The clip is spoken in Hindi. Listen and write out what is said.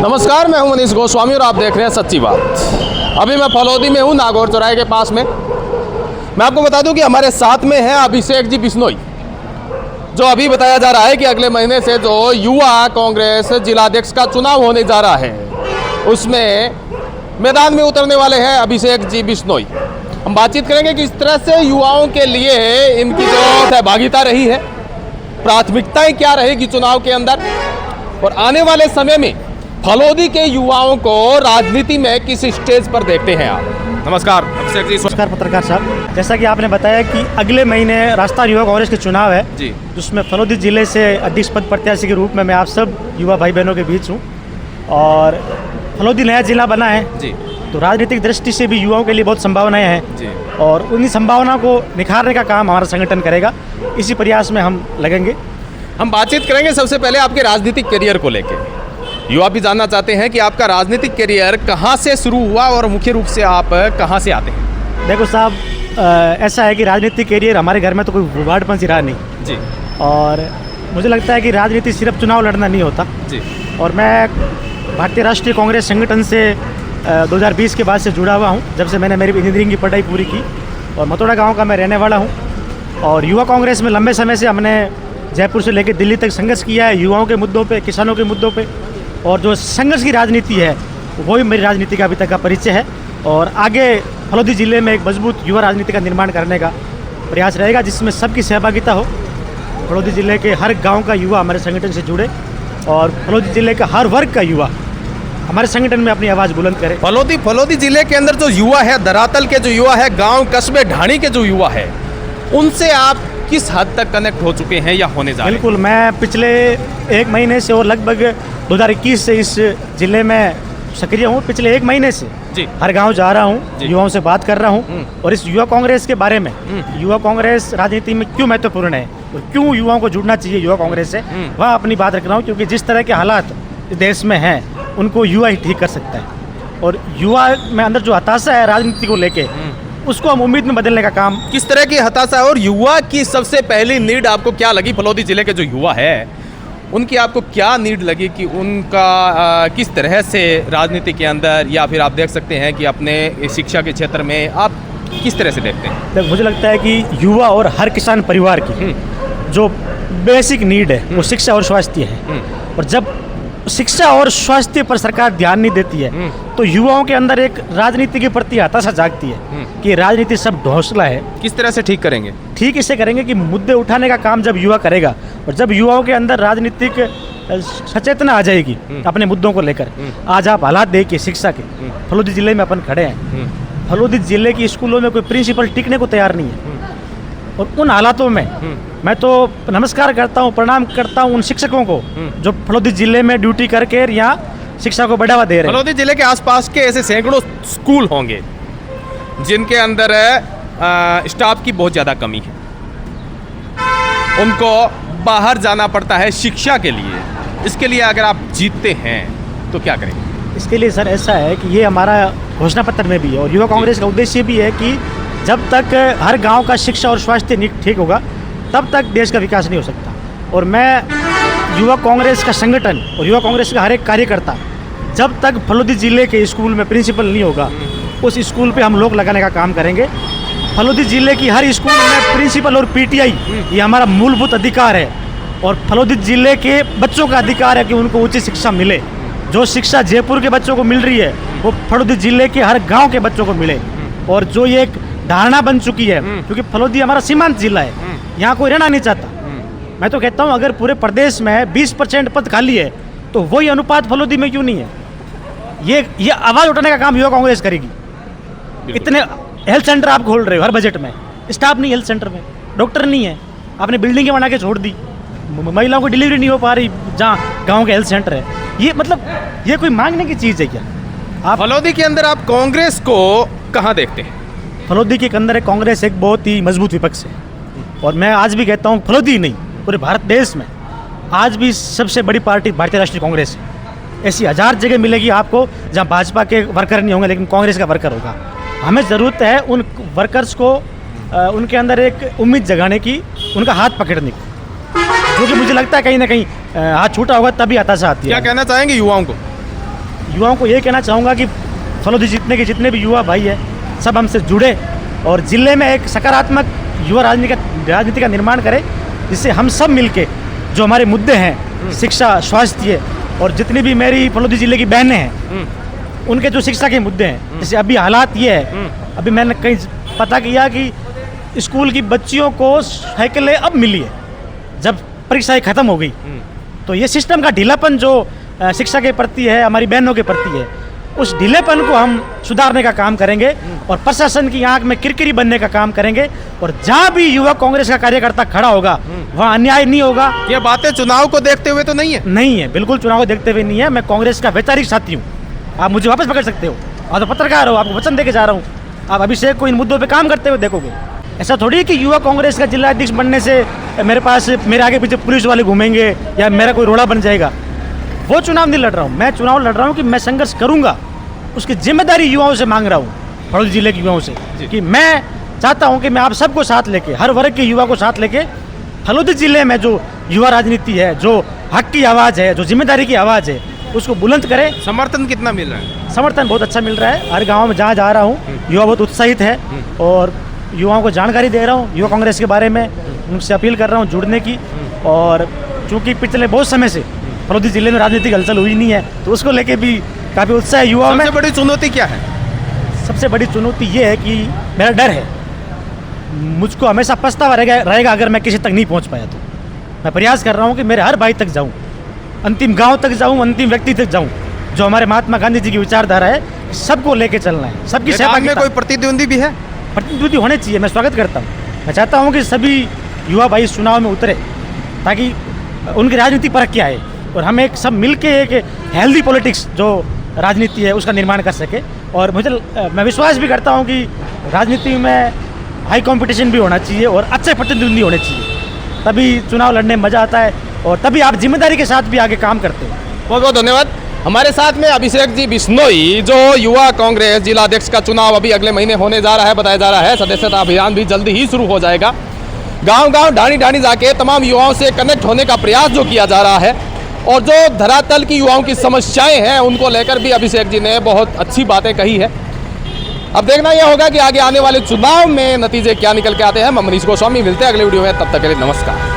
नमस्कार, मैं हूं मनीष गोस्वामी और आप देख रहे हैं सच्ची बात। अभी मैं फलौदी में हूं, नागौर चौराहे के पास में। मैं आपको बता दूं कि हमारे साथ में है अभिषेक जी बिश्नोई, जो अभी बताया जा रहा है कि अगले महीने से जो युवा कांग्रेस जिलाध्यक्ष का चुनाव होने जा रहा है, उसमें मैदान में उतरने वाले हैं अभिषेक जी बिश्नोई। हम बातचीत करेंगे कि इस तरह से युवाओं के लिए इनकी जो सहभागिता रही है, प्राथमिकताएं क्या रहेगी चुनाव के अंदर, और आने वाले समय में फलौदी के युवाओं को राजनीति में किस स्टेज पर देखते हैं आप। नमस्कार अभिषेक जी। नमस्कार पत्रकार साहब, जैसा कि आपने बताया कि अगले महीने राजस्थान युवा कांग्रेस के चुनाव है जी, जिसमें फलौदी जिले से अध्यक्ष पद प्रत्याशी के रूप में मैं आप सब युवा भाई बहनों के बीच हूँ। और फलौदी नया जिला बना है जी, तो राजनीतिक दृष्टि से भी युवाओं के लिए बहुत संभावनाएं हैं जी, और उन्हीं संभावनाओं को निखारने का काम हमारा संगठन करेगा। इसी प्रयास में हम लगेंगे। हम बातचीत करेंगे सबसे पहले आपके राजनीतिक करियर को लेकर। युवा भी जानना चाहते हैं कि आपका राजनीतिक करियर कहाँ से शुरू हुआ और मुख्य रूप से आप कहाँ से आते हैं। देखो साहब, ऐसा है कि राजनीतिक करियर हमारे घर में तो कोई वार्डपन से रहा नहीं जी, और मुझे लगता है कि राजनीति सिर्फ चुनाव लड़ना नहीं होता जी। और मैं भारतीय राष्ट्रीय कांग्रेस संगठन से 2020 के बाद से जुड़ा हुआ हूँ, जब से मैंने मेरी इंजीनियरिंग की पढ़ाई पूरी की। और मतोड़ा गांव का मैं रहने वाला हूँ और युवा कांग्रेस में लंबे समय से हमने जयपुर से लेकर दिल्ली तक संघर्ष किया है युवाओं के मुद्दों पे, किसानों के मुद्दों पे। और जो संघर्ष की राजनीति है वही मेरी राजनीति का अभी तक का परिचय है और आगे फलौदी जिले में एक मजबूत युवा राजनीति का निर्माण करने का प्रयास रहेगा, जिसमें सबकी सहभागिता हो। फलौदी जिले के हर गाँव का युवा हमारे संगठन से जुड़े और फलौदी जिले का हर वर्ग का युवा हमारे संगठन में अपनी आवाज़ बुलंद करे। फलौदी जिले के अंदर जो युवा है, धरातल के जो युवा है, गांव कस्बे ढाणी के जो युवा है, उनसे आप किस हद तक कनेक्ट हो चुके हैं या होने जा रहे हैं? बिल्कुल, मैं पिछले एक महीने से और लगभग 2021 से इस जिले में सक्रिय हूँ। पिछले एक महीने से जी, हर गांव जा रहा हूँ, युवाओं से बात कर रहा हूँ और इस युवा कांग्रेस के बारे में, युवा कांग्रेस राजनीति में क्यों महत्वपूर्ण है और क्यों युवाओं को जुड़ना चाहिए युवा कांग्रेस से, वह अपनी बात रख रहा हूँ। क्योंकि जिस तरह के हालात देश में हैं उनको युवा ही ठीक कर सकता है और युवा में अंदर जो हताशा है राजनीति को लेके, उसको हम उम्मीद में बदलने का काम। किस तरह की हताशा है और युवा की सबसे पहली नीड आपको क्या लगी? फलौदी जिले के जो युवा है उनकी आपको क्या नीड लगी कि उनका किस तरह से राजनीति के अंदर, या फिर आप देख सकते हैं कि अपने शिक्षा के क्षेत्र में आप किस तरह से देखते हैं? मुझे लगता है कि युवा और हर किसान परिवार की जो बेसिक नीड है वो शिक्षा और स्वास्थ्य है। और जब शिक्षा और स्वास्थ्य पर सरकार ध्यान नहीं देती है तो युवाओं के अंदर एक राजनीति के प्रति हताशा जागती है कि राजनीति सब ढोंसला है। किस तरह से ठीक करेंगे? ठीक इससे करेंगे कि मुद्दे उठाने का काम जब युवा करेगा और जब युवाओं के अंदर राजनीतिक सचेतना आ जाएगी अपने मुद्दों को लेकर। आज आप हालात देखिए शिक्षा के, फलौदी जिले में अपन खड़े हैं, फलौदी जिले की स्कूलों में कोई प्रिंसिपल टिकने को तैयार नहीं है। और उन हालातों में मैं तो नमस्कार करता हूँ, प्रणाम करता हूँ उन शिक्षकों को जो फलौदी जिले में ड्यूटी करके यहाँ शिक्षा को बढ़ावा दे रहे हैं। फलौदी जिले के आसपास के ऐसे सैकड़ों स्कूल होंगे जिनके अंदर स्टाफ की बहुत ज़्यादा कमी है, उनको बाहर जाना पड़ता है शिक्षा के लिए। इसके लिए अगर आप जीतते हैं तो क्या करेंगे? इसके लिए सर ऐसा है कि ये हमारा घोषणा पत्र में भी है और युवा कांग्रेस का उद्देश्य भी है कि जब तक हर गांव का शिक्षा और स्वास्थ्य ठीक होगा तब तक देश का विकास नहीं हो सकता। और मैं युवा कांग्रेस का संगठन और युवा कांग्रेस का हर एक कार्यकर्ता, जब तक फलौदी जिले के स्कूल में प्रिंसिपल नहीं होगा उस स्कूल पे हम लोग लगाने का काम करेंगे। फलौदी जिले की हर स्कूल में प्रिंसिपल और पीटीआई ये हमारा मूलभूत अधिकार है और फलौदी जिले के बच्चों का अधिकार है कि उनको उचित शिक्षा मिले। जो शिक्षा जयपुर के बच्चों को मिल रही है वो फलौदी जिले के हर गाँव के बच्चों को मिले। और जो ये एक धारणा बन चुकी है, क्योंकि फलौदी हमारा सीमांत जिला है, यहाँ कोई रहना नहीं चाहता। मैं तो कहता हूँ अगर पूरे प्रदेश में 20% पद खाली है तो वही अनुपात फलौदी में क्यों नहीं है? ये आवाज़ उठाने का काम युवा कांग्रेस करेगी। इतने हेल्थ सेंटर आप खोल रहे हो हर बजट में, स्टाफ नहीं हेल्थ सेंटर में, डॉक्टर नहीं है, आपने बिल्डिंगें बना के छोड़ दी, महिलाओं को डिलीवरी नहीं हो पा रही जहाँ गाँव के हेल्थ सेंटर है। ये मतलब ये कोई मांगने की चीज़ है क्या? आप फलौदी के अंदर आप कांग्रेस को कहाँ देखते हैं? फलौदी के अंदर कांग्रेस एक बहुत ही मजबूत विपक्ष है और मैं आज भी कहता हूँ फलौदी नहीं पूरे भारत देश में आज भी सबसे बड़ी पार्टी भारतीय राष्ट्रीय कांग्रेस है। ऐसी 1000 जगह मिलेगी आपको जहाँ भाजपा के वर्कर नहीं होंगे लेकिन कांग्रेस का वर्कर होगा। हमें ज़रूरत है उन वर्कर्स को उनके अंदर एक उम्मीद जगाने की, उनका हाथ पकड़ने की, जो कि मुझे लगता है कहीं ना कहीं हाथ छूटा होगा तभी हताशा आती है। क्या कहना चाहेंगे युवाओं को? युवाओं को ये कहना चाहूँगा कि फलोदी जीतने के जितने भी युवा भाई हैं सब हमसे जुड़े और ज़िले में एक सकारात्मक युवा राजनीति का निर्माण करें, जिससे हम सब मिलके जो हमारे मुद्दे हैं शिक्षा, स्वास्थ्य और जितनी भी मेरी फलोदी ज़िले की बहनें हैं उनके जो शिक्षा के मुद्दे हैं, जैसे अभी हालात ये है, अभी मैंने कहीं पता किया कि स्कूल की बच्चियों को साइकिलें अब मिली है जब परीक्षाएं ख़त्म हो गई। तो ये सिस्टम का ढीलापन जो शिक्षा के प्रति है, हमारी बहनों के प्रति है, उस ढीलेपन को हम सुधारने का काम करेंगे और प्रशासन की आंख में किरकिरी बनने का काम करेंगे। और जहाँ भी युवा कांग्रेस का कार्यकर्ता खड़ा होगा वहाँ अन्याय नहीं होगा। ये बातें चुनाव को देखते हुए तो नहीं है? नहीं है, बिल्कुल चुनाव को देखते हुए नहीं है। मैं कांग्रेस का वैचारिक साथी हूँ, आप मुझे वापस पकड़ सकते हो। आप तो पत्रकार हो, आपको वचन दे के जा रहा हूँ, आप अभिषेक को इन मुद्दों पे काम करते हुए देखोगे। ऐसा थोड़ी है कि युवा कांग्रेस का जिला अध्यक्ष बनने से मेरे आगे पीछे पुलिस वाले घूमेंगे या मेरा कोई रोड़ा बन जाएगा। वो चुनाव नहीं लड़ रहा हूँ, मैं चुनाव लड़ रहा हूँ कि मैं संघर्ष करूँगा। उसकी जिम्मेदारी युवाओं से मांग रहा हूँ, फलोदी जिले के युवाओं से, कि मैं चाहता हूँ कि मैं आप सबको साथ लेके, हर वर्ग के युवा को साथ लेके फलोदी जिले में जो युवा राजनीति है, जो हक की आवाज़ है, जो जिम्मेदारी की आवाज़ है, उसको बुलंद करें। समर्थन कितना मिल रहा है? समर्थन बहुत अच्छा मिल रहा है। हर गांव में जहाँ जा रहा हूँ युवा बहुत उत्साहित है और युवाओं को जानकारी दे रहा हूँ युवा कांग्रेस के बारे में, उनसे अपील कर रहा हूँ जुड़ने की। और चूँकि पिछले बहुत समय से फलोदी जिले में राजनीतिक हलचल हुई नहीं है, तो उसको लेके भी काफ़ी उत्साह है युवाओं में। सबसे बड़ी चुनौती क्या है? सबसे बड़ी चुनौती ये है कि मेरा डर है, मुझको हमेशा पछतावा रहेगा अगर मैं किसी तक नहीं पहुँच पाया। तो मैं प्रयास कर रहा हूँ कि मेरे हर भाई तक जाऊँ, अंतिम गांव तक जाऊँ, अंतिम व्यक्ति तक जाऊँ। जो हमारे महात्मा गांधी जी की विचारधारा है, सबको लेके चलना है, सबकी सहभागिता। कोई प्रतिद्वंदी भी है? प्रतिद्वंदी होने चाहिए, मैं स्वागत करता हूँ। मैं चाहता हूँ कि सभी युवा भाई इस चुनाव में उतरे ताकि उनकी राजनीति परख क्या है और हम एक सब मिलके एक हेल्दी पॉलिटिक्स जो राजनीति है उसका निर्माण कर सके। और मैं विश्वास भी करता हूँ कि राजनीति में हाई कंपटीशन भी होना चाहिए और अच्छे प्रतिद्वंदी होने चाहिए, तभी चुनाव लड़ने में मज़ा आता है और तभी आप जिम्मेदारी के साथ भी आगे काम करते हो। बहुत बहुत धन्यवाद। हमारे साथ में अभिषेक जी बिश्नोई, जो युवा कांग्रेस जिला अध्यक्ष का चुनाव अभी अगले महीने होने जा रहा है, बताया जा रहा है। सदस्यता अभियान भी जल्दी ही शुरू हो जाएगा। गांव-गांव, ढाणी-ढाणी जाके तमाम युवाओं से कनेक्ट होने का प्रयास जो किया जा रहा है और जो धरातल की युवाओं की समस्याएं हैं उनको लेकर भी अभिषेक जी ने बहुत अच्छी बातें कही है। अब देखना यह होगा कि आगे आने वाले चुनाव में नतीजे क्या निकल के आते हैं। मैं मनीष गोस्वामी, मिलते हैं अगले वीडियो में, तब तक के लिए नमस्कार।